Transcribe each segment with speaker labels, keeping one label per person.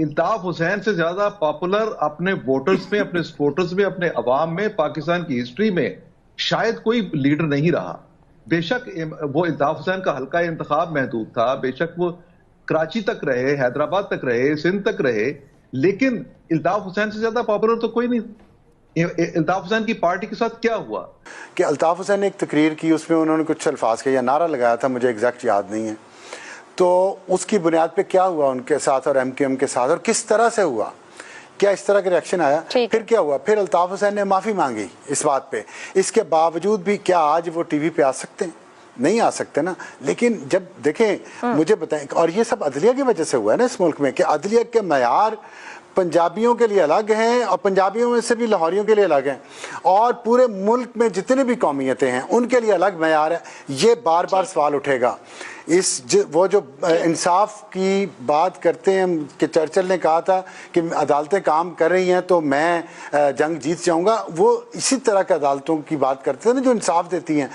Speaker 1: الطاف حسین سے زیادہ پاپولر اپنے ووٹرز میں، اپنے سپورٹرز میں، اپنے عوام میں، پاکستان کی ہسٹری میں شاید کوئی لیڈر نہیں رہا. بے شک وہ الطاف حسین کا حلقہ انتخاب محدود تھا، بے شک وہ کراچی تک رہے، حیدرآباد تک رہے، سندھ تک رہے، لیکن الطاف حسین سے زیادہ پاپولر تو کوئی نہیں. الطاف حسین کی پارٹی کے ساتھ کیا ہوا
Speaker 2: کہ الطاف حسین نے ایک تقریر کی، اس میں انہوں نے کچھ الفاظ کے یا نعرہ لگایا تھا، مجھے ایگزیکٹ یاد نہیں ہے. تو اس کی بنیاد پہ کیا ہوا ان کے ساتھ اور ایم کیو ایم کے ساتھ، اور کس طرح سے ہوا؟ کیا اس طرح کا ریاکشن آیا؟ پھر کیا ہوا؟ پھر الطاف حسین نے معافی مانگی اس بات پہ. اس کے باوجود بھی کیا آج وہ ٹی وی پہ آ سکتے ہیں؟ نہیں آ سکتے نا. لیکن جب دیکھیں، مجھے بتائیں، اور یہ سب عدلیہ کی وجہ سے ہوا ہے نا اس ملک میں، کہ عدلیہ کے معیار پنجابیوں کے لیے الگ ہیں اور پنجابیوں میں سے بھی لاہوریوں کے لیے الگ ہیں، اور پورے ملک میں جتنے بھی قومیتیں ہیں ان کے لیے الگ معیار ہے. یہ بار بار سوال اٹھے گا. وہ جو انصاف کی بات کرتے ہیں کہ چرچل نے کہا تھا کہ عدالتیں کام کر رہی ہیں تو میں جنگ جیت جاؤں گا، وہ اسی طرح کے عدالتوں کی بات کرتے ہیں نا جو انصاف دیتی ہیں.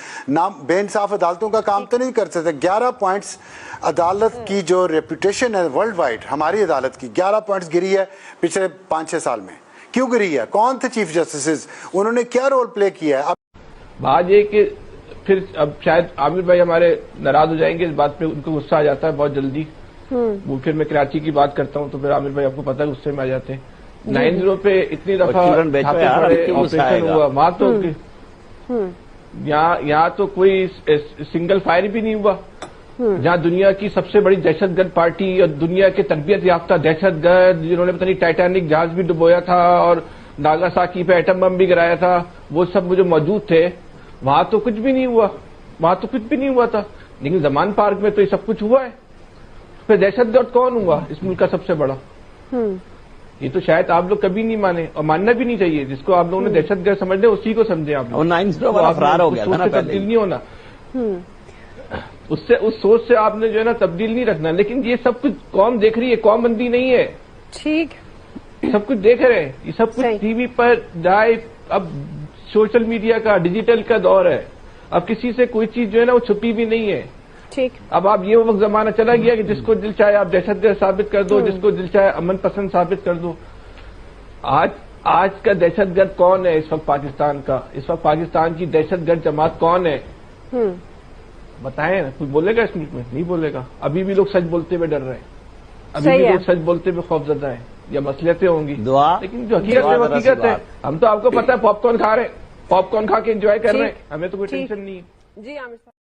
Speaker 2: بے انصاف عدالتوں کا کام تو نہیں کرتے تھے. 11 پوائنٹس عدالت کی جو ریپوٹیشن ہے ورلڈ وائڈ، ہماری عدالت کی 11 پوائنٹس گری ہے پچھلے 5-6 سال میں. کیوں گری ہے؟ کون تھے چیف جسٹسز؟ انہوں نے کیا رول پلے کیا ہے؟
Speaker 3: بات یہ کہ پھر اب شاید عامر بھائی ہمارے ناراض ہو جائیں گے اس بات پہ، ان کو غصہ آ جاتا ہے بہت جلدی. وہ پھر میں کراچی کی بات کرتا ہوں تو پھر عامر بھائی آپ کو پتہ ہے غصے میں آ جاتے ہیں. 9-0 پہ اتنی دفعہ آپریشن ہوا، وہاں تو یہاں تو کوئی سنگل فائر بھی نہیں ہوا. جہاں دنیا کی سب سے بڑی دہشت گرد پارٹی اور دنیا کے تربیت یافتہ دہشت گرد جنہوں نے پتہ نہیں ٹائٹینک جہاز بھی ڈبویا تھا اور ناگاساکی پہ ایٹم بم بھی گرایا تھا، وہ سب جو موجود تھے، وہاں تو کچھ بھی نہیں ہوا. وہاں تو کچھ بھی نہیں ہوا تھا. لیکن زمان پارک میں تو یہ سب کچھ ہوا ہے. پھر دہشت گرد کون ہوا اس ملک کا سب سے بڑا؟ یہ تو شاید آپ لوگ کبھی نہیں مانے، اور ماننا بھی نہیں چاہیے. جس کو آپ لوگوں نے دہشت گرد سمجھ لیں اسی کو سمجھیں. آپ تبدیل نہیں ہونا، اس سوچ سے آپ نے جو ہے نا تبدیل نہیں رکھنا. لیکن یہ سب کچھ قوم دیکھ رہی ہے، قوم بندی نہیں ہے.
Speaker 4: ٹھیک،
Speaker 3: سب کچھ دیکھ رہے ہیں. یہ سب کچھ ٹی وی پر لائیو. اب سوشل میڈیا کا، ڈیجیٹل کا دور ہے. اب کسی سے کوئی چیز جو ہے نا وہ چھپی بھی نہیں ہے.
Speaker 4: ٹھیک.
Speaker 3: اب آپ یہ وقت زمانہ چلا گیا کہ جس کو دل چاہے آپ دہشت گرد ثابت کر دو، جس کو دل چاہے امن پسند ثابت کر دو. آج کا دہشت گرد کون ہے اس وقت پاکستان کا؟ اس وقت پاکستان کی دہشت گرد جماعت کون ہے؟ بتائیں. کوئی بولے گا اس ملک میں؟ نہیں بولے گا. ابھی بھی لوگ سچ بولتے ہوئے ڈر رہے ہیں، ابھی بھی لوگ سچ بولتے ہوئے خوف زدہ ہیں. یا مسئلتیں ہوں گی، لیکن جو حقیقت ہے وہ حقیقت ہے. ہم تو آپ کو پتا ہے پاپ کارن کھا رہے ہیں، پاپ کارن کھا کے انجوائے کر رہے ہیں. ہمیں تو کوئی ٹینشن نہیں ہے.
Speaker 4: جی عامر صاحب.